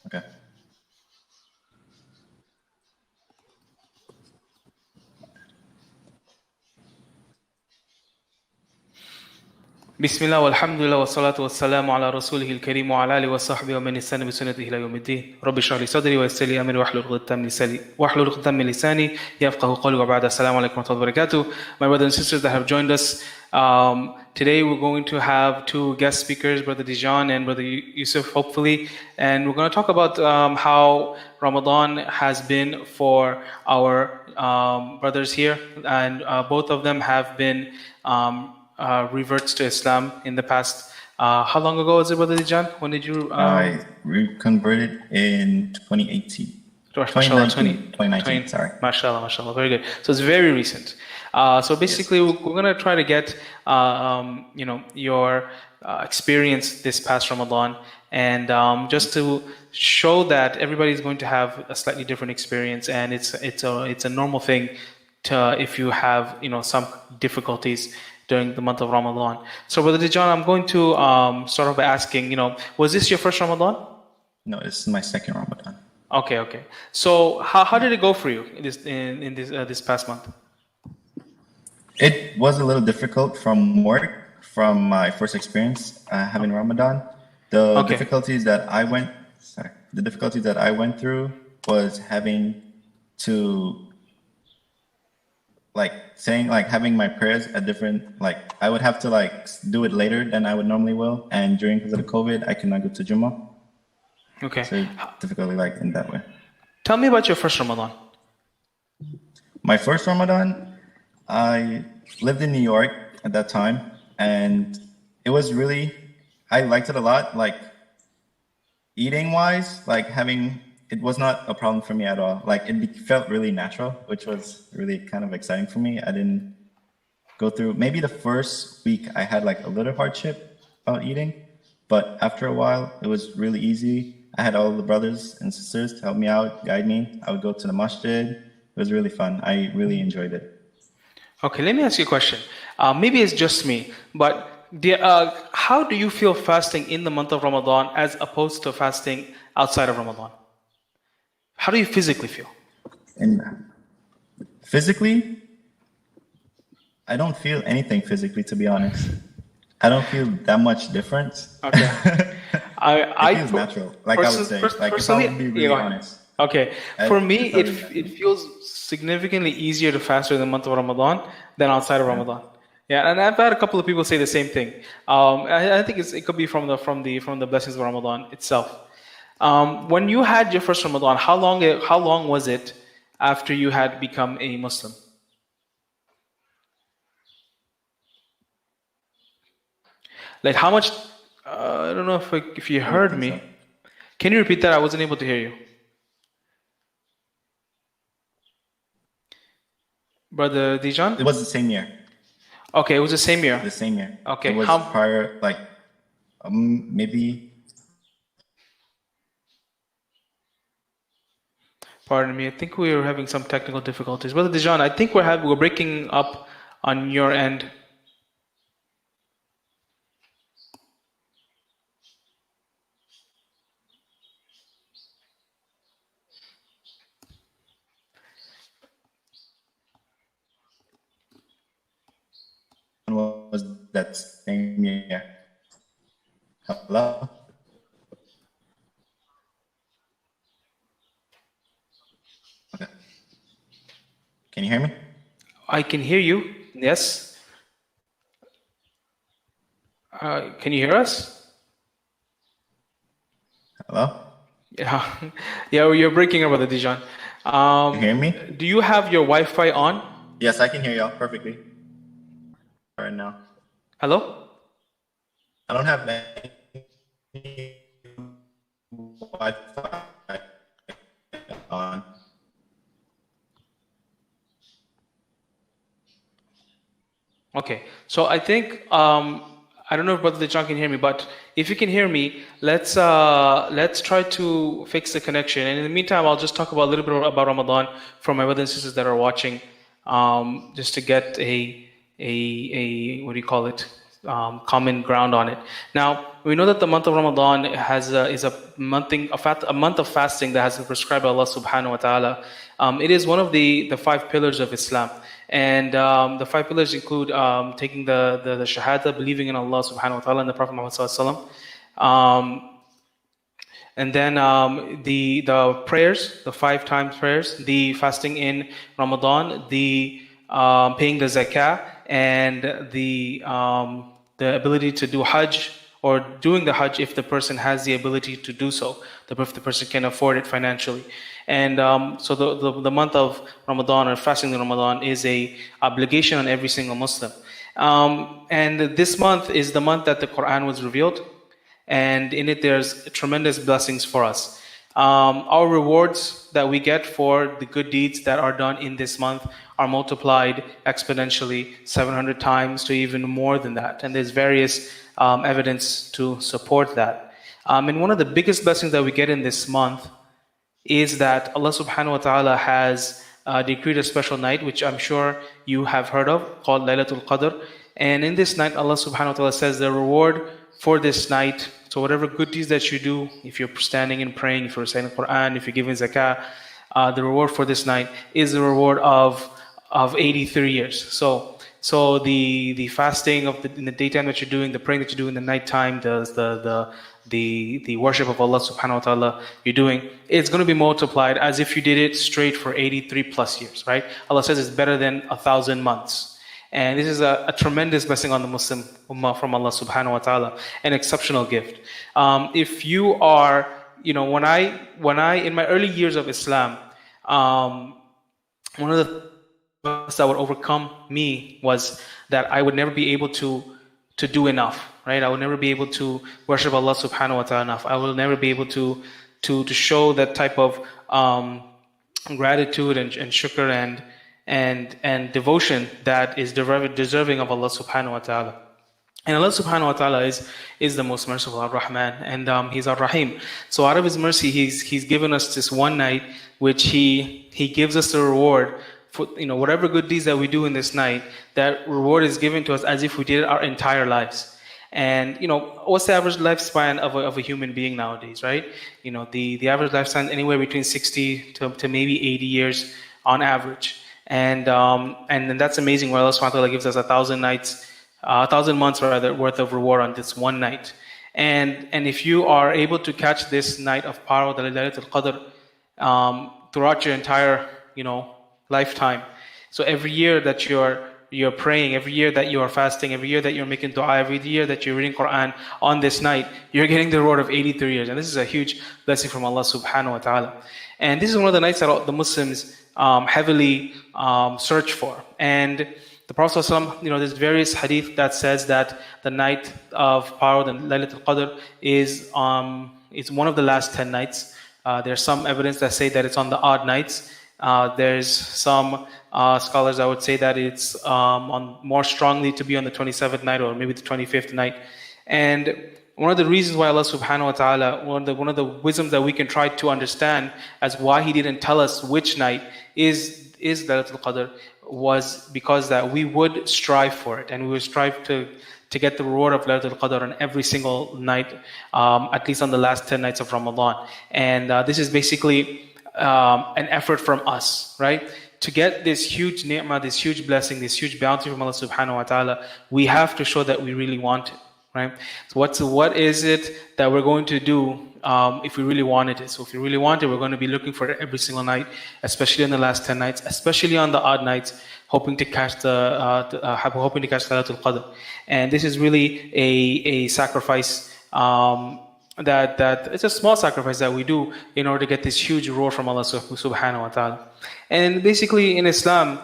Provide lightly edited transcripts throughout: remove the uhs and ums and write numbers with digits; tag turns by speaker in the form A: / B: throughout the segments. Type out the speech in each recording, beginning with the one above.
A: Okay.
B: بسم الله والحمد لله والصلاة والسلام على رسوله الكريم وعلى آله وصحبه ومن استنى بسنته إلى يوم الدين. رب اشرح لي صدري ويسر لي أمري واحلل عقدة من لساني يفقهوا قولي وبعد. السلام عليكم ورحمة الله وبركاته. My brothers and sisters that have joined us, today we're going to have two guest speakers, Brother Dijonne and Br.Yusuf, hopefully, and we're going to talk about how Ramadan has been for our brothers here, and both of them have been reverts to Islam in the past. How long ago was it, Brother Dijonne? When did you?
A: I converted in 2018. 2019, sorry.
B: MashaAllah, MashaAllah, very good. So it's very recent. So basically, yes, we're going to try to get, your experience this past Ramadan, and just to show that everybody's going to have a slightly different experience, and it's a normal thing to, if you have some difficulties during the month of Ramadan. So, Brother Dijonne, I'm going to start off by asking, was this your first Ramadan?
A: No, this is my second Ramadan.
B: Okay. So, how did it go for you in this past month?
A: It was a little difficult from my first experience having Ramadan. The difficulties that I went through was having to having my prayers at different, I would have to do it later than I would normally will, and because of the COVID I cannot go to Jummah.
B: Okay.
A: So difficulty in that way.
B: Tell me about your first Ramadan.
A: My first Ramadan, I lived in New York at that time, and it was really, I liked it a lot, eating wise, it was not a problem for me at all. It felt really natural, which was really kind of exciting for me. I didn't go through, maybe the first week I had a little hardship about eating, but after a while it was really easy. I had all the brothers and sisters to help me out, guide me. I would go to the masjid. It was really fun. I really enjoyed it.
B: Okay, let me ask you a question. Maybe it's just me, but how do you feel fasting in the month of Ramadan as opposed to fasting outside of Ramadan? How do you physically feel?
A: Physically, I don't feel anything physically, to be honest. I don't feel that much difference.
B: Okay.
A: It feels natural, I would say. If I would be really honest.
B: Okay. For me, it feels significantly easier to fast in the month of Ramadan than outside of Ramadan. Yeah, and I've had a couple of people say the same thing. I think it could be from the blessings of Ramadan itself. When you had your first Ramadan, how long was it after you had become a Muslim? How much? I don't know if you heard me. Can you repeat that? I wasn't able to hear you. Brother Dijonne?
A: It was the same year.
B: Okay, it was the same year.
A: The same year.
B: Okay.
A: It was prior, maybe.
B: Pardon me. I think we were having some technical difficulties. Brother Dijonne, I think we're breaking up on your end.
A: Was that same year? Hello? Okay. Can you hear me?
B: I can hear you. Yes. Can you hear us?
A: Hello?
B: Yeah. Yeah, you're breaking up, Brother Dijonne.
A: Can you hear me?
B: Do you have your Wi-Fi on?
A: Yes, I can hear y'all perfectly. Right now.
B: Hello?
A: I don't have any Wi-Fi on.
B: Okay, so I think I don't know if Brother Dijonne can hear me, but if you can hear me, let's try to fix the connection. And in the meantime, I'll just talk about a little bit about Ramadan for my brothers and sisters that are watching, just to get a what do you call it? common ground on it. Now, we know that the month of Ramadan is a month of fasting that has been prescribed by Allah subhanahu wa ta'ala. It is one of the 5 pillars of Islam. And the 5 pillars include taking the shahada, believing in Allah subhanahu wa ta'ala and the Prophet Muhammad sallallahu alaihi wasallam. And then the prayers, the 5 times prayers, the fasting in Ramadan, the paying the zakah, and the ability to do Hajj, or doing the Hajj if the person has the ability to do so, if the person can afford it financially. And so the month of Ramadan, or fasting in Ramadan, is a obligation on every single Muslim. And this month is the month that the Quran was revealed, and in it there's tremendous blessings for us. Our rewards that we get for the good deeds that are done in this month are multiplied exponentially 700 times to even more than that. And there's various evidence to support that. And one of the biggest blessings that we get in this month is that Allah subhanahu wa ta'ala has decreed a special night, which I'm sure you have heard of, called Laylatul Qadr. And in this night, Allah subhanahu wa ta'ala says the reward for this night, so whatever good deeds that you do, if you're standing and praying, if you're reciting the Quran, if you're giving zakah, the reward for this night is the reward of 83 years. So the fasting in the daytime that you're doing, the praying that you do in the nighttime, the worship of Allah subhanahu wa ta'ala you're doing, it's going to be multiplied as if you did it straight for 83 plus years, right? Allah says it's better than 1,000 months. And this is a tremendous blessing on the Muslim ummah from Allah subhanahu wa ta'ala, an exceptional gift. If you are, when I in my early years of Islam, one of the things that would overcome me was that I would never be able to do enough, right? I would never be able to worship Allah subhanahu wa ta'ala enough. I will never be able to show that type of gratitude and shukr and devotion that is deserving of Allah subhanahu wa ta'ala. And Allah subhanahu wa ta'ala is the most merciful, Ar-Rahman, and He's Ar-Rahim. So out of His mercy, He's given us this one night, which He gives us the reward for whatever good deeds that we do in this night. That reward is given to us as if we did it our entire lives. And what's the average lifespan of a human being nowadays, right? The average lifespan anywhere between 60 to maybe 80 years on average. And then that's amazing, where Allah subhanahu wa ta'ala gives us 1,000 months worth of reward on this one night. And if you are able to catch this night of power, the Laylatul Qadr, throughout your entire lifetime, so every year that you're praying, every year that you are fasting, every year that you're making dua, every year that you're reading Quran on this night, you're getting the reward of 83 years. And this is a huge blessing from Allah subhanahu wa ta'ala. And this is one of the nights that the Muslims heavily search for. And the Prophet ﷺ, there's various hadith that says that the night of power, the Laylatul Qadr, is one of the last 10 nights. There's some evidence that say that it's on the odd nights. There's some scholars that would say that it's more strongly to be on the 27th night, or maybe the 25th night. And one of the reasons why Allah subhanahu wa ta'ala, one of the wisdoms that we can try to understand as why He didn't tell us which night is Laylatul Qadr, was because that we would strive for it, and we would strive to get the reward of Laylatul Qadr on every single night, at least on the last 10 nights of Ramadan. And this is basically an effort from us, right? To get this huge ni'mah, this huge blessing, this huge bounty from Allah subhanahu wa ta'ala, we have to show that we really want it, right? So what is it that we're going to do if we really wanted it? So if we really want it, we're going to be looking for it every single night, especially in the last 10 nights, especially on the odd nights, hoping to catch Laylatul Qadr. And this is really a sacrifice that it's a small sacrifice that we do in order to get this huge reward from Allah subhanahu wa ta'ala. And basically in Islam,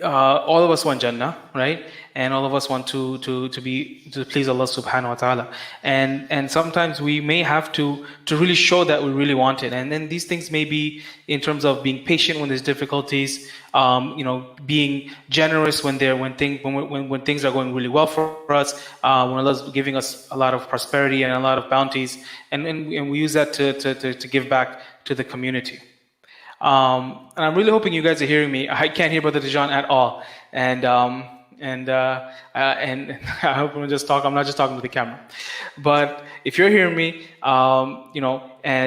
B: all of us want Jannah, right? And all of us want to please Allah subhanahu wa ta'ala. And sometimes we may have to really show that we really want it. And then these things may be in terms of being patient when there's difficulties, being generous when things are going really well for us, when Allah's giving us a lot of prosperity and a lot of bounties, and we use that to give back to the community. And I'm really hoping you guys are hearing me. I can't hear Brother Dijonne at all. And and I hope I'm not just talking to the camera. But if you're hearing me,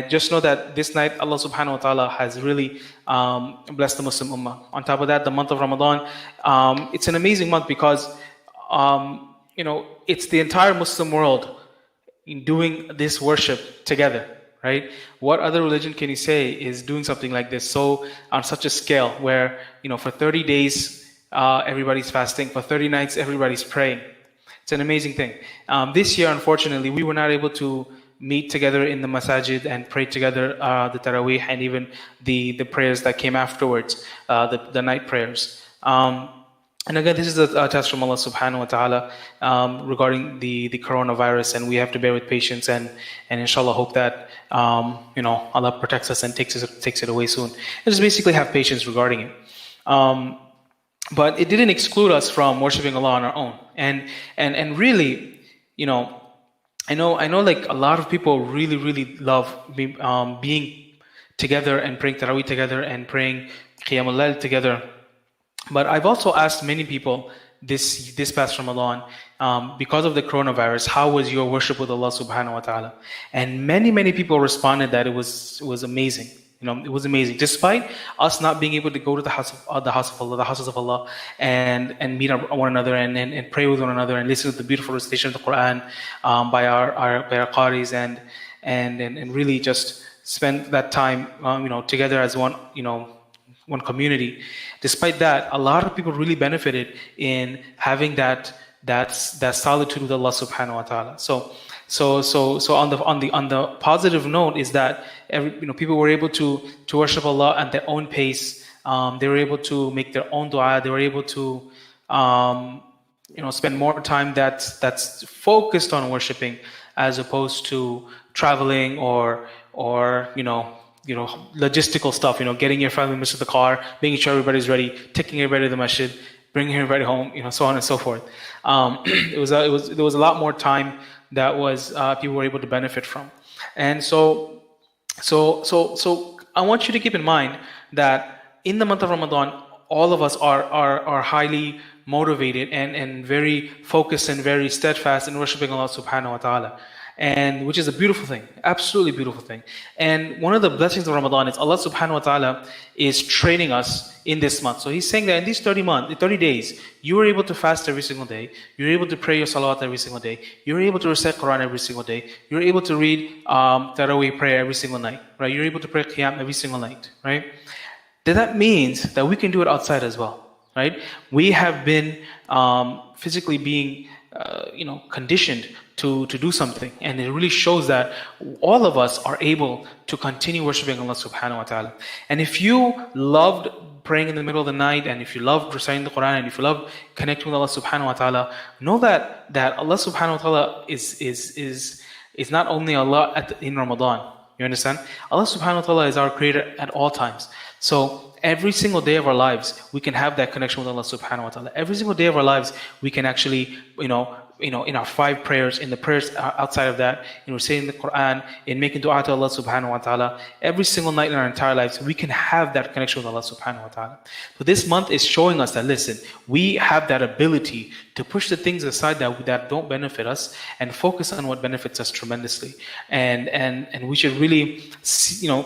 B: just know that this night Allah subhanahu wa ta'ala has really blessed the Muslim Ummah. On top of that, the month of Ramadan, it's an amazing month because it's the entire Muslim world in doing this worship together, right? What other religion can you say is doing something like this, so on such a scale where, for 30 days, everybody's fasting, for 30 nights, everybody's praying. It's an amazing thing. This year, unfortunately, we were not able to meet together in the masajid and pray together the Taraweeh and even the prayers that came afterwards, the night prayers. And again, this is a test from Allah subhanahu wa ta'ala regarding the coronavirus, and we have to bear with patience and inshallah hope that Allah protects us and takes it away soon. And just basically have patience regarding it. But it didn't exclude us from worshiping Allah on our own. And really, I know like a lot of people really, really love being together and praying Taraweeh together and praying Qiyam al-Layl together. But I've also asked many people this past Ramadan, because of the coronavirus, how was your worship with Allah subhanahu wa ta'ala? And many people responded that it was amazing. It was amazing. Despite us not being able to go to the houses of Allah, and meet one another and pray with one another and listen to the beautiful recitation of the Quran by our qaris and really just spend that time together as one community. Despite that, a lot of people really benefited in having that solitude with Allah subhanahu wa ta'ala. So on the positive note is that people were able to worship Allah at their own pace. They were able to make their own dua. They were able to spend more time that's focused on worshiping, as opposed to traveling or logistical stuff, getting your family members to the car, making sure everybody's ready, taking everybody to the masjid, bringing everybody home, so on and so forth. There was a lot more time that was people were able to benefit from. And so I want you to keep in mind that in the month of Ramadan, all of us are highly motivated and very focused and very steadfast in worshiping Allah subhanahu wa ta'ala. And which is a beautiful thing, absolutely beautiful thing. And one of the blessings of Ramadan is Allah subhanahu wa ta'ala is training us in this month. So He's saying that in these 30 days, you were able to fast every single day, you're able to pray your salawat every single day, you're able to recite Quran every single day, you're able to read Taraweeh prayer every single night, right? You're able to pray Qiyam every single night, right? Then that means that we can do it outside as well, right? We have been physically being conditioned to do something, and it really shows that all of us are able to continue worshiping Allah subhanahu wa ta'ala. And if you loved praying in the middle of the night, and if you loved reciting the Quran, and if you loved connecting with Allah subhanahu wa ta'ala, know that Allah subhanahu wa ta'ala is not only Allah in Ramadan. You understand? Allah subhanahu wa ta'ala is our creator at all times. So every single day of our lives, we can have that connection with Allah subhanahu wa ta'ala. Every single day of our lives, we can actually, in our 5 prayers, in the prayers outside of that, in reciting the Quran, in making dua to Allah subhanahu wa ta'ala, every single night in our entire lives, we can have that connection with Allah subhanahu wa ta'ala. So this month is showing us that, listen, we have that ability to push the things aside that don't benefit us and focus on what benefits us tremendously. And we should really,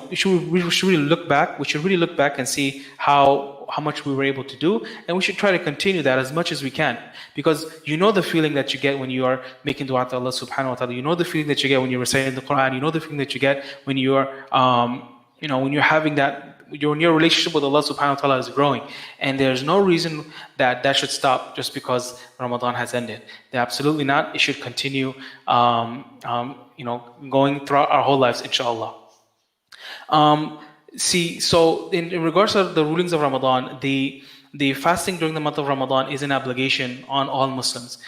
B: we should really look back. We should really look back and see how much we were able to do, and we should try to continue that as much as we can, because the feeling that you get when you are making dua to Allah subhanahu wa ta'ala, the feeling that you get when you're reciting the Quran, the feeling that you get when you are when you're having that, your relationship with Allah subhanahu wa ta'ala is growing, and there's no reason that should stop just because Ramadan has ended. Absolutely not. It should continue going throughout our whole lives, inshallah. So in regards to the rulings of Ramadan, the fasting during the month of Ramadan is an obligation on all Muslims,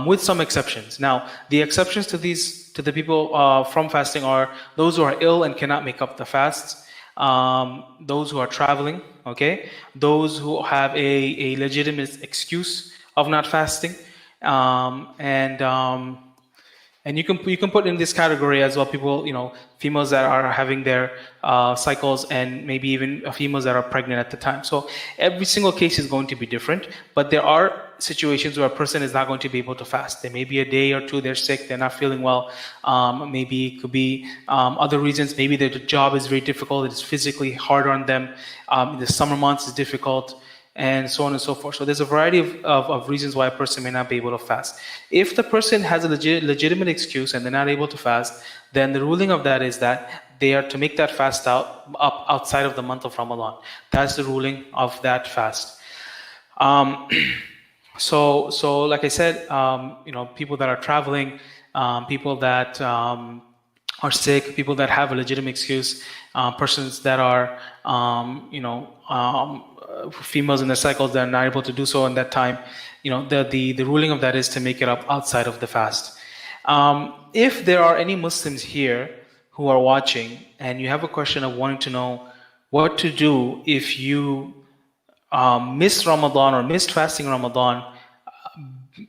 B: with some exceptions. Now, the exceptions to the people from fasting are those who are ill and cannot make up the fasts, those who are traveling, okay, those who have a legitimate excuse of not fasting, and And you can put in this category as well people, females that are having their cycles, and maybe even females that are pregnant at the time. So every single case is going to be different, but there are situations where a person is not going to be able to fast. There may be a day or two they're sick, they're not feeling well. Maybe it could be other reasons. Maybe their job is very difficult, it's physically hard on them. The summer months is difficult, and so on and so forth. So there's a variety of reasons why a person may not be able to fast. If the person has a legitimate excuse and they're not able to fast, then the ruling of that is that they are to make that fast outside of the month of Ramadan. That's the ruling of that fast. So like I said, people that are traveling, people that are sick, people that have a legitimate excuse, persons that are, females in their cycles that are not able to do so in that time, the ruling of that is to make it up outside of the fast. If there are any Muslims here who are watching and you have a question of wanting to know what to do if you missed Ramadan or missed fasting Ramadan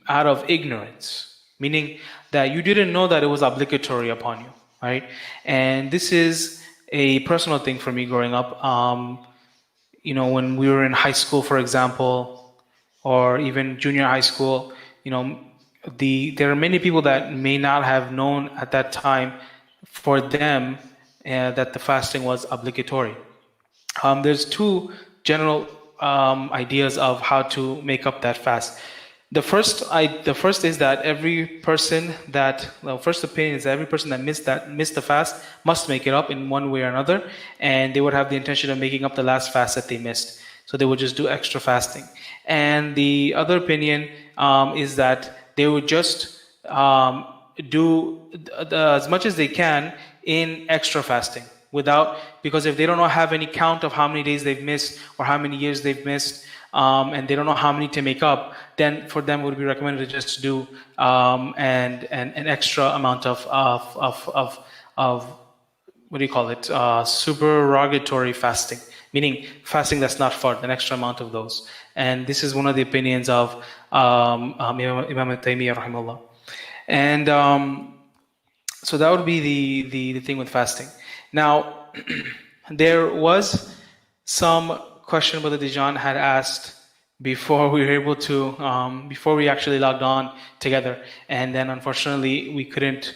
B: out of ignorance, meaning that you didn't know that it was obligatory upon you, right? And this is a personal thing for me growing up. When we were in high school, for example, or even junior high school, there are many people that may not have known at that time for them that the fasting was obligatory. There's two general ideas of how to make up that fast. The first is that first opinion is that every person that missed the fast must make it up in one way or another, and they would have the intention of making up the last fast that they missed. So they would just do extra fasting. And the other opinion is that they would just do as much as they can in extra fasting, because if they don't have any count of how many days they've missed or how many years they've missed, and they don't know how many to make up, then for them it would be recommended to just do an extra amount of what do you call it? Supererogatory fasting, meaning fasting that's not fard, an extra amount of those. And this is one of the opinions of Imam Taymiyyah rahimahullah. And so that would be the thing with fasting. Now, there was some question Brother Dijonne had asked before we were able to, before we actually logged on together, and then unfortunately we couldn't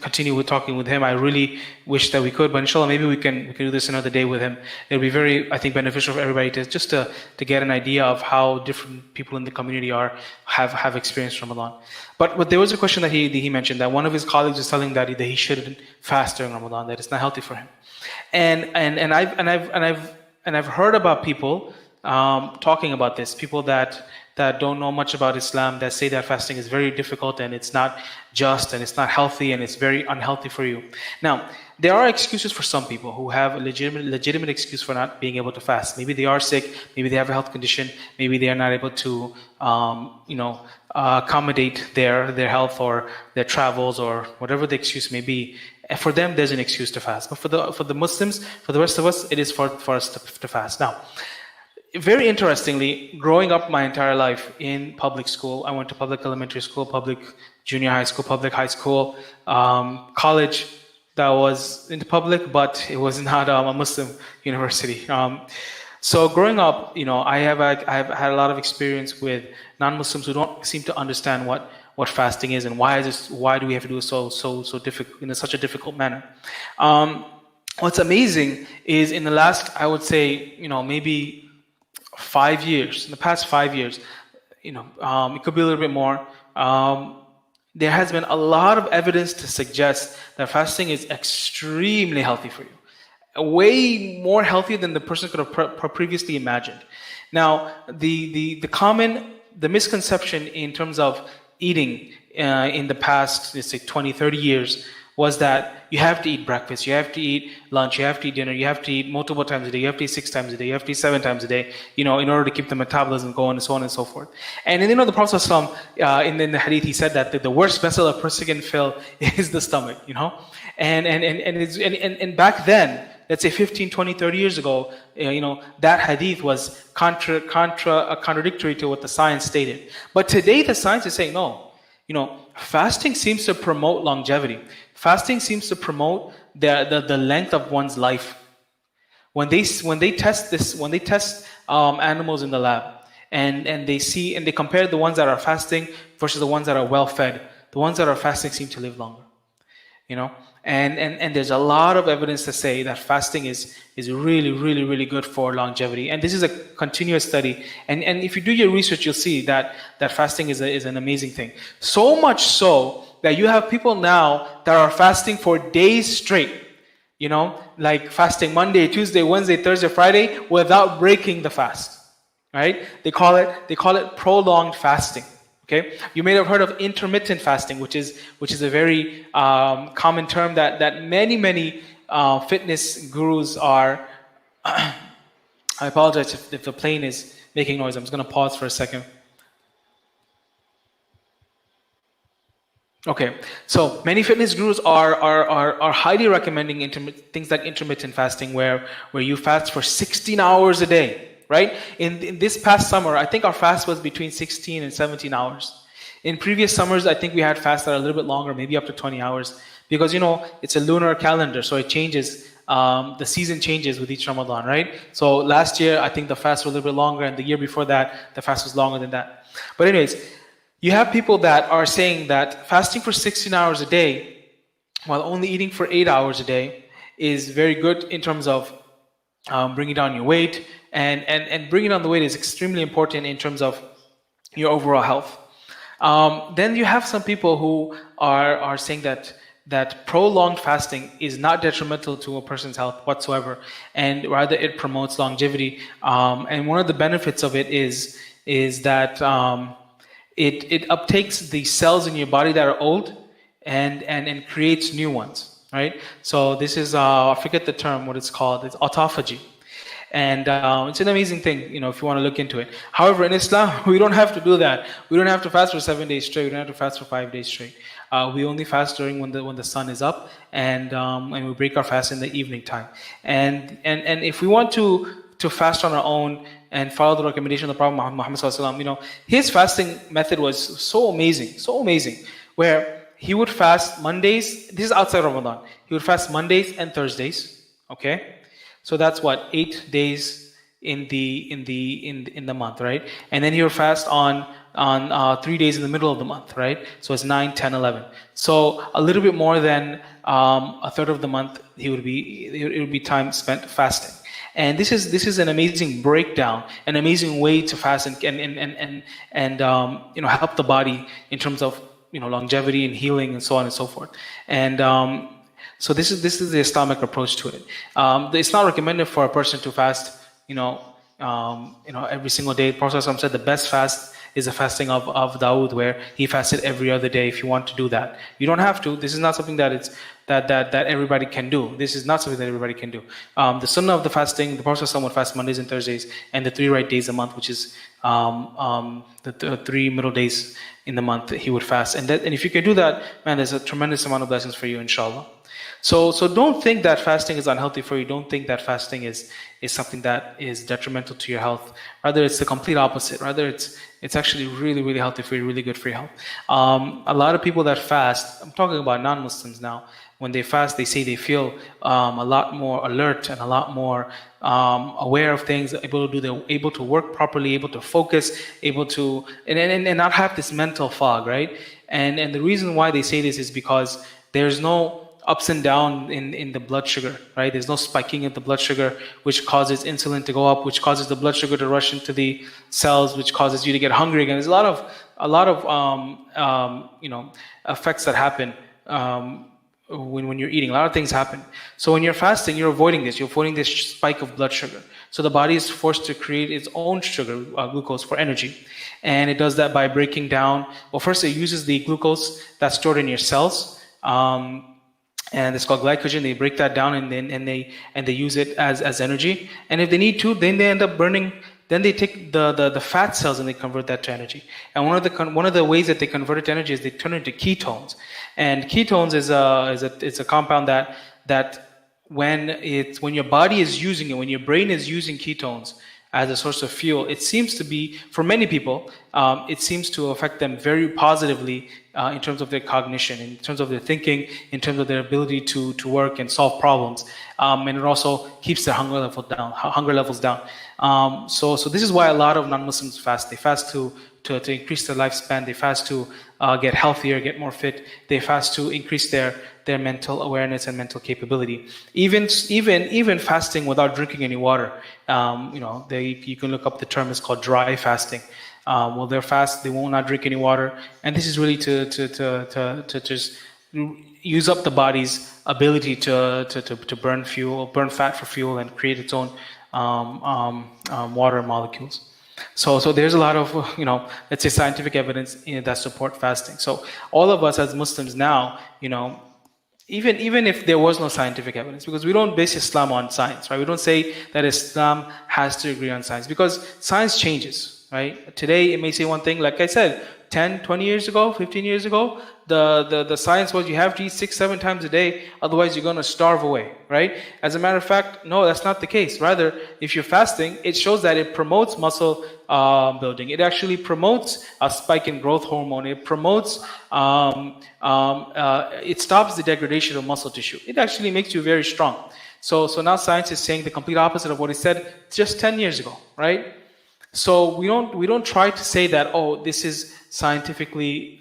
B: continue with talking with him. I really wish that we could, but inshallah, maybe we can do this another day with him. It'll be very, I think, beneficial for everybody to get an idea of how different people in the community have experienced Ramadan. But there was a question that he mentioned, that one of his colleagues was telling that he shouldn't fast during Ramadan, that it's not healthy for him. And I've heard about people talking about this, people that don't know much about Islam, that say that fasting is very difficult and it's not just and it's not healthy and it's very unhealthy for you. Now, there are excuses for some people who have a legitimate excuse for not being able to fast. Maybe they are sick, maybe they have a health condition, maybe they are not able to accommodate their health or their travels or whatever the excuse may be. For them, there's an excuse to fast. But for the Muslims, for the rest of us, it is for us to fast. Now, very interestingly, growing up my entire life in public school, I went to public elementary school, public junior high school, public high school, college that was in the public, but it was not a Muslim university. So growing up, I have had a lot of experience with non-Muslims who don't seem to understand what fasting is and why do we have to do it so difficult in such a difficult manner. What's amazing is in the last, I would say, maybe 5 years, in the past 5 years, it could be a little bit more, there has been a lot of evidence to suggest that fasting is extremely healthy for you. Way more healthy than the person could have previously imagined. Now, the misconception in terms of eating in the past, let's say 20, 30 years, was that you have to eat breakfast, you have to eat lunch, you have to eat dinner, you have to eat multiple times a day, you have to eat 6 times a day, you have to eat 7 times a day, in order to keep the metabolism going and so on and so forth. And the Prophet ﷺ, in the hadith, he said that the worst vessel a person can fill is the stomach, And back then, let's say 15, 20, 30 years ago, that hadith was contradictory to what the science stated. But today the science is saying, no, fasting seems to promote longevity. Fasting seems to promote the length of one's life. When they test animals in the lab, and they compare the ones that are fasting versus the ones that are well fed, the ones that are fasting seem to live longer. And there's a lot of evidence to say that fasting is really, really, really good for longevity. And this is a continuous study. And if you do your research, you'll see that fasting is an amazing thing. So much so that you have people now that are fasting for days straight. Like fasting Monday, Tuesday, Wednesday, Thursday, Friday, without breaking the fast. Right? They call it prolonged fasting. Okay, you may have heard of intermittent fasting, which is a very common term that many fitness gurus are. I apologize if the plane is making noise. I'm just going to pause for a second. Okay, so many fitness gurus are highly recommending things like intermittent fasting, where you fast for 16 hours a day. Right? In this past summer, I think our fast was between 16 and 17 hours. In previous summers, I think we had fasts that are a little bit longer, maybe up to 20 hours. Because, it's a lunar calendar, so it changes. The season changes with each Ramadan, right? So last year, I think the fast was a little bit longer, and the year before that, the fast was longer than that. But anyways, you have people that are saying that fasting for 16 hours a day, while only eating for 8 hours a day, is very good in terms of bringing down your weight. And bringing down the weight is extremely important in terms of your overall health. Then you have some people who are saying that prolonged fasting is not detrimental to a person's health whatsoever, and rather it promotes longevity. And one of the benefits of it is that it uptakes the cells in your body that are old and creates new ones. Right? So this is I forget the term, what it's called. It's autophagy. And it's an amazing thing, if you want to look into it. However, in Islam, we don't have to do that. We don't have to fast for 7 days straight. We don't have to fast for 5 days straight. We only fast during when the sun is up, and we break our fast in the evening time. And if we want to fast on our own and follow the recommendation of the Prophet Muhammad sallallahu alaihi wasallam, his fasting method was so amazing, where he would fast Mondays. This is outside Ramadan. He would fast Mondays and Thursdays. Okay. So that's 8 days in the month, right? And then he would fast on 3 days in the middle of the month, right? So it's 9, 10, 11. So a little bit more than a third of the month it would be time spent fasting. And this is an amazing breakdown, an amazing way to fast and help the body in terms of longevity and healing and so on and so forth. And so this is the Islamic approach to it. It's not recommended for a person to fast, every single day. The Prophet ﷺ said the best fast is the fasting of Dawood, where he fasted every other day. If you want to do that, you don't have to. This is not something that everybody can do. This is not something that everybody can do. The sunnah of the fasting, the Prophet ﷺ would fast Mondays and Thursdays, and the 3 right days a month, which is the 3 middle days in the month, he would fast. And if you can do that, man, there's a tremendous amount of blessings for you, inshallah. So don't think that fasting is unhealthy for you. Don't think that fasting is something that is detrimental to your health. Rather, it's the complete opposite. Rather, it's actually really, really healthy for you, really good for your health. A lot of people that fast, I'm talking about non-Muslims now, when they fast, they say they feel a lot more alert and a lot more aware of things, able to work properly, able to focus, able to and not have this mental fog, right? And the reason why they say this is because there's no ups and down in the blood sugar, right? There's no spiking of the blood sugar, which causes insulin to go up, which causes the blood sugar to rush into the cells, which causes you to get hungry again. There's a lot of effects that happen when you're eating. A lot of things happen. So when you're fasting, you're avoiding this. You're avoiding this spike of blood sugar. So the body is forced to create its own sugar, glucose, for energy. And it does that by breaking down. Well, first it uses the glucose that's stored in your cells. And it's called glycogen. They break that down and they use it as energy. And if they need to, then they end up burning. Then they take the fat cells and they convert that to energy. And one of the ways that they convert it to energy is they turn it into ketones. And ketones is a compound that when your body is using it, when your brain is using ketones as a source of fuel, it seems to be, for many people, it seems to affect them very positively in terms of their cognition, in terms of their thinking, in terms of their ability to work and solve problems. And it also keeps their hunger levels down. So this is why a lot of non-Muslims fast. They fast to increase their lifespan. They fast to get healthier, get more fit. They fast to increase their mental awareness and mental capability. Even fasting without drinking any water. You can look up the term. It's called dry fasting. Well, they'll fast. They will not drink any water, and this is really to just use up the body's ability to burn fat for fuel, and create its own water molecules. So there's a lot of let's say scientific evidence that support fasting. So all of us as Muslims now, even if there was no scientific evidence, because we don't base Islam on science, right? We don't say that Islam has to agree on science, because science changes, right? Today it may say one thing, like I said, 10, 20 years ago, 15 years ago, the science was you have to eat 6-7 times a day, otherwise you're going to starve away, right? As a matter of fact, no, that's not the case. Rather, if you're fasting, it shows that it promotes muscle building. It actually promotes a spike in growth hormone. It promotes, it stops the degradation of muscle tissue. It actually makes you very strong. So now science is saying the complete opposite of what it said just 10 years ago, right? So we don't try to say that, oh, this is scientifically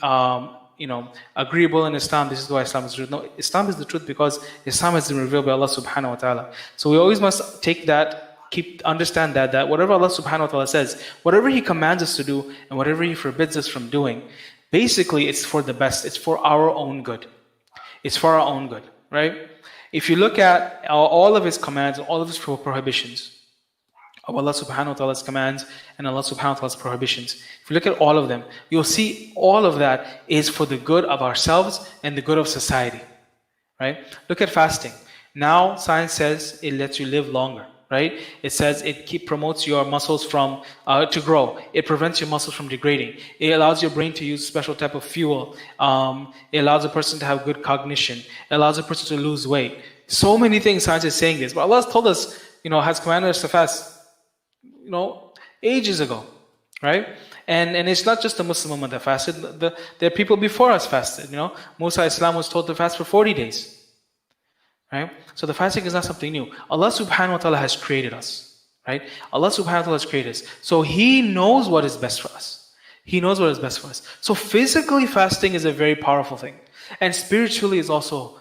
B: agreeable in Islam. This is why Islam is the truth. No, Islam is the truth because Islam has been revealed by Allah subhanahu wa ta'ala. So we always must take that, understand that whatever Allah subhanahu wa ta'ala says, whatever He commands us to do and whatever He forbids us from doing, basically it's for the best. It's for our own good. It's for our own good, right? If you look at all of His commands, all of His prohibitions, of Allah subhanahu wa ta'ala's commands and Allah subhanahu wa ta'ala's prohibitions, if you look at all of them, you'll see all of that is for the good of ourselves and the good of society, right? Look at fasting. Now science says it lets you live longer, right? It says it promotes your muscles from to grow. It prevents your muscles from degrading. It allows your brain to use special type of fuel. It allows a person to have good cognition. It allows a person to lose weight. So many things science is saying this, but Allah has told us, has commanded us to fast ages ago, right? And it's not just the Muslim Ummah that fasted. There are people before us fasted. Musa Islam was told to fast for 40 days, right? So the fasting is not something new. Allah subhanahu wa ta'ala has created us, right? Allah subhanahu wa ta'ala has created us. So He knows what is best for us. He knows what is best for us. So physically fasting is a very powerful thing. And spiritually it's also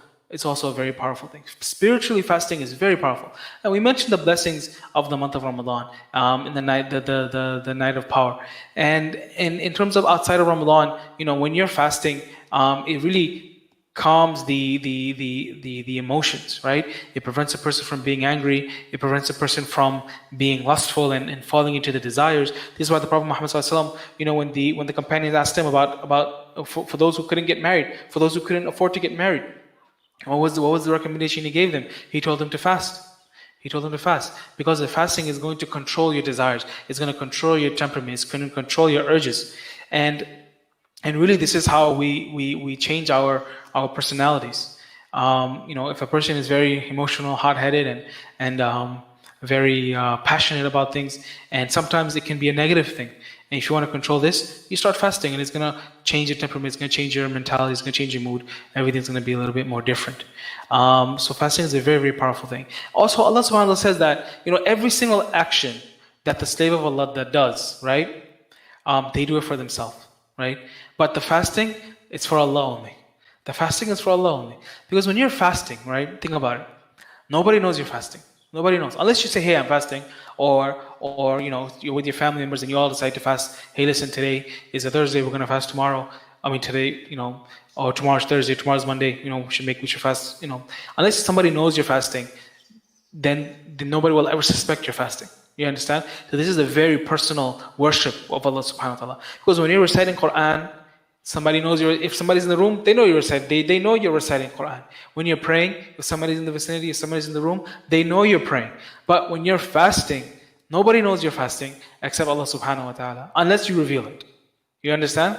B: a very powerful thing. Spiritually, fasting is very powerful. And we mentioned the blessings of the month of Ramadan, in the night, the night of power. And in terms of outside of Ramadan, when you're fasting, it really calms the emotions, right? It prevents a person from being angry. It prevents a person from being lustful and falling into the desires. This is why the Prophet Muhammad sallallahu alaihi wasallam, when the companions asked him about for those who couldn't get married, for those who couldn't afford to get married, what was the recommendation he gave them? He told them to fast. He told them to fast because the fasting is going to control your desires. It's going to control your temperament. It's going to control your urges, and really this is how we change our personalities. If a person is very emotional, hot-headed, and very passionate about things, and sometimes it can be a negative thing. And if you want to control this, you start fasting, and it's going to change your temperament, it's going to change your mentality, it's going to change your mood. Everything's going to be a little bit more different. So fasting is a very, very powerful thing. Also, Allah subhanahu wa ta'ala says that, every single action that the slave of Allah that does, right, they do it for themselves, right? But the fasting, it's for Allah only. The fasting is for Allah only. Because when you're fasting, right, think about it. Nobody knows you're fasting. Nobody knows. Unless you say, hey, I'm fasting, or you're with your family members and you all decide to fast. Hey, listen, today is a Thursday, we're going to fast tomorrow. Today, or tomorrow's Thursday, tomorrow's Monday, we should fast, Unless somebody knows you're fasting, then nobody will ever suspect you're fasting. You understand? So this is a very personal worship of Allah subhanahu wa ta'ala. Because when you're reciting Quran, somebody knows if somebody's in the room, they know you're reciting. They know you're reciting Quran. When you're praying, if somebody's in the vicinity, if somebody's in the room, they know you're praying. But when you're fasting, nobody knows you're fasting except Allah subhanahu wa ta'ala, unless you reveal it. You understand?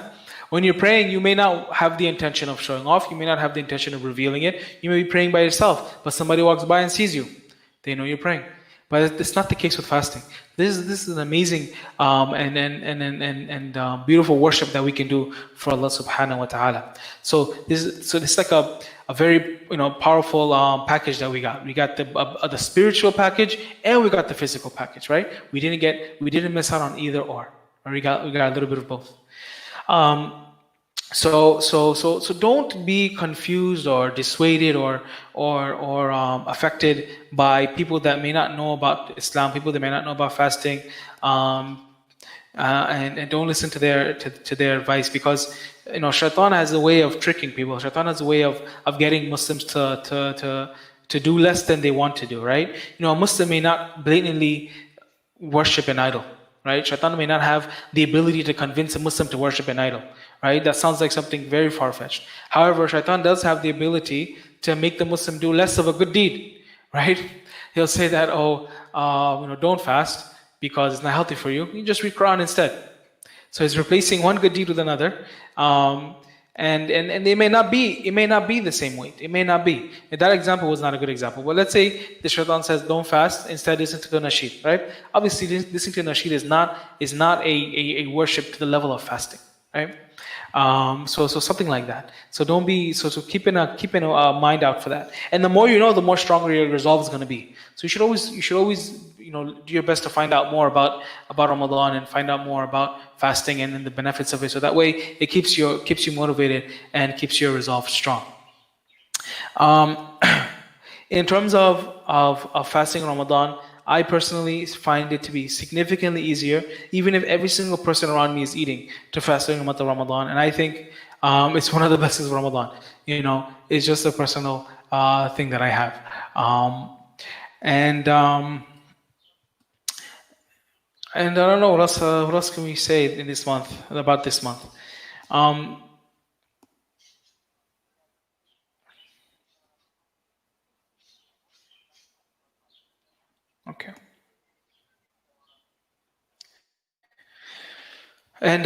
B: When you're praying, you may not have the intention of showing off. You may not have the intention of revealing it. You may be praying by yourself, but somebody walks by and sees you. They know you're praying. But it's not the case with fasting. This is an amazing and beautiful worship that we can do for Allah Subhanahu wa Taala. So this is like a very powerful package that we got. We got the spiritual package and we got the physical package, right? We didn't miss out on either or. We got a little bit of both. So don't be confused or dissuaded or affected by people that may not know about Islam, people that may not know about fasting, and don't listen to their advice, because Shaitan has a way of tricking people. Shaitan has a way of getting Muslims to do less than they want to do, right? A Muslim may not blatantly worship an idol, right? Shaitan may not have the ability to convince a Muslim to worship an idol, right? That sounds like something very far-fetched. However, Shaitan does have the ability to make the Muslim do less of a good deed, right? He'll say that, don't fast because it's not healthy for you. You just read Quran instead. So he's replacing one good deed with another. And it may not be the same weight. It may not be. That example was not a good example. But let's say the Shaitan says don't fast, instead listen to the nasheed, right? Obviously, listening to the nasheed is not a worship to the level of fasting, right? So something like that. So don't be so keeping a mind out for that. And the more you know, the more stronger your resolve is going to be. So you should always do your best to find out more about Ramadan and find out more about fasting and the benefits of it. So that way it keeps you motivated and keeps your resolve strong. In terms of fasting in Ramadan, I personally find it to be significantly easier, even if every single person around me is eating, to fast during the month of Ramadan. And I think it's one of the blessings of Ramadan. It's just a personal thing that I have. And I don't know what else can we say in this month about this month. Okay. And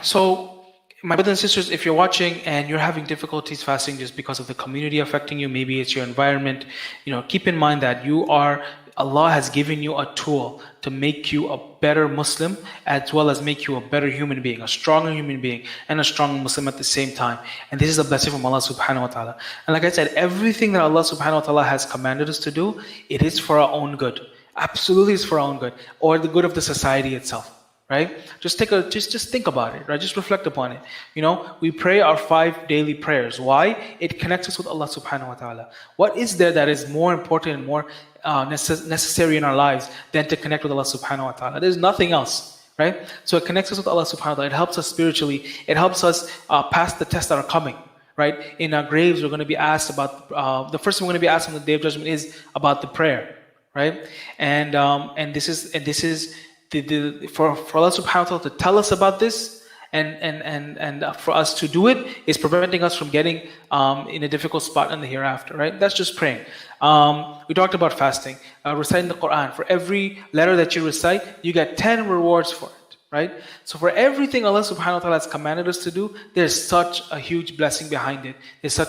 B: so, my brothers and sisters, if you're watching and you're having difficulties fasting just because of the community affecting you, maybe it's your environment, keep in mind that Allah has given you a tool to make you a better Muslim, as well as make you a better human being, a stronger human being, and a strong Muslim at the same time. And this is a blessing from Allah subhanahu wa ta'ala. And like I said, everything that Allah subhanahu wa ta'ala has commanded us to do, it is for our own good. Absolutely it's for our own good, or the good of the society itself. Right? Just think about it, right? Just reflect upon it. We pray our 5 daily prayers. Why? It connects us with Allah subhanahu wa ta'ala. What is there that is more important and more necessary in our lives than to connect with Allah subhanahu wa ta'ala? There's nothing else, right? So it connects us with Allah subhanahu wa ta'ala. It helps us spiritually. It helps us pass the tests that are coming, right? In our graves, we're going to be asked about, the first thing we're going to be asked on the Day of Judgment is about the prayer, right? And this is for Allah subhanahu wa ta'ala to tell us about this and for us to do it is preventing us from getting in a difficult spot in the hereafter, right? That's just praying. We talked about fasting, reciting the Quran. For every letter that you recite, you get 10 rewards for it, right? So for everything Allah subhanahu wa ta'ala has commanded us to do, there's such a huge blessing behind it. There's a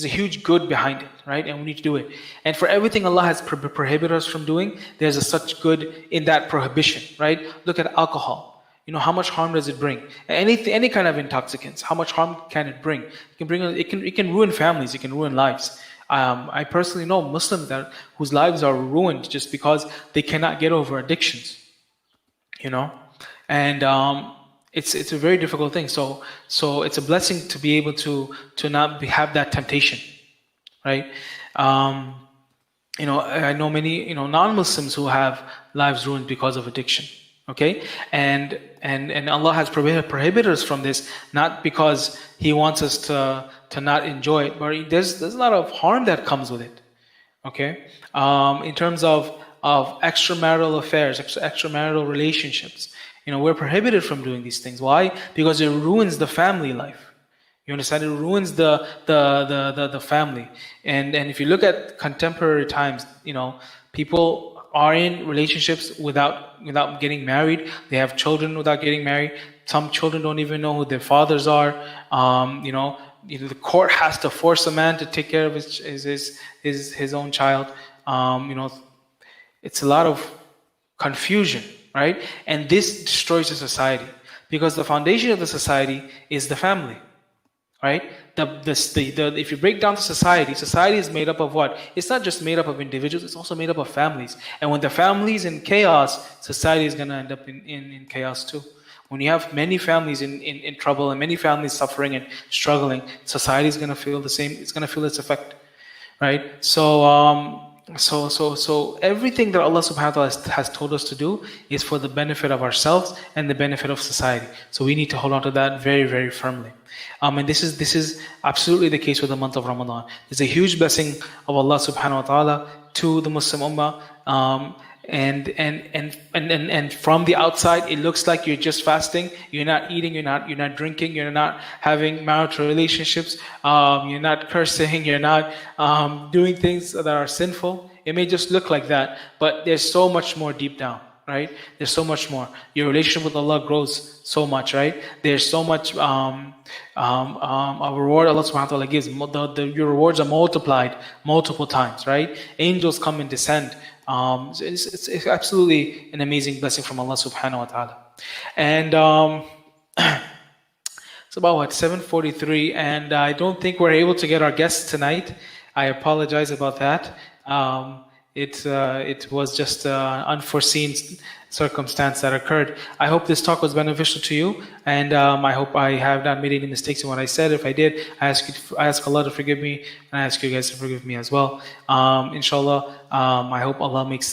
B: huge good behind it, right? And we need to do it. And for everything Allah has prohibited us from doing, there's such good in that prohibition, right? Look at alcohol. How much harm does it bring? Any kind of intoxicants, how much harm can it bring? It can ruin families, it can ruin lives. I personally know Muslims whose lives are ruined just because they cannot get over addictions. And it's a very difficult thing. So it's a blessing to be able to not have that temptation, right? I know many non-Muslims who have lives ruined because of addiction. Okay, and Allah has prohibited us from this, not because He wants us to not enjoy it, but there's a lot of harm that comes with it. Okay, in terms of extramarital affairs, extramarital relationships, we're prohibited from doing these things. Why? Because it ruins the family life. You understand? It ruins the family. And if you look at contemporary times, people are in relationships without getting married. They have children without getting married. Some children don't even know who their fathers are. The court has to force a man to take care of his own child. It's a lot of confusion, right? And this destroys the society, because the foundation of the society is the family, right? If you break down the society is made up of what? It's not just made up of individuals, it's also made up of families. And when the family is in chaos, society is going to end up in chaos too. When you have many families in trouble and many families suffering and struggling, society is going to feel the same. It's going to feel its effect, right? So everything that Allah subhanahu wa ta'ala has told us to do is for the benefit of ourselves and the benefit of society. So we need to hold on to that very, very firmly. And this is absolutely the case with the month of Ramadan. It's a huge blessing of Allah subhanahu wa ta'ala to the Muslim ummah. And from the outside, it looks like you're just fasting. You're not eating. You're not drinking. You're not having marital relationships. You're not cursing. You're not doing things that are sinful. It may just look like that, but there's so much more deep down, right? There's so much more. Your relationship with Allah grows so much, right? There's so much a reward Allah subhanahu wa ta'ala gives. Your rewards are multiplied multiple times, right? Angels come and descend. It's absolutely an amazing blessing from Allah subhanahu wa ta'ala. And it's about 7:43, and I don't think we're able to get our guests tonight. I apologize about that. It was just an unforeseen circumstance that occurred. I hope this talk was beneficial to you, and I hope I have not made any mistakes in what I said. If I did, I ask Allah to forgive me, and I ask you guys to forgive me as well. Inshallah, I hope Allah makes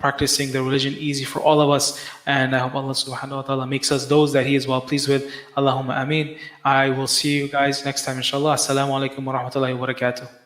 B: practicing the religion easy for all of us, and I hope Allah subhanahu wa ta'ala makes us those that He is well pleased with. Allahumma ameen. I will see you guys next time, inshallah. Assalamu alaikum wa rahmatullahi wa barakatuh.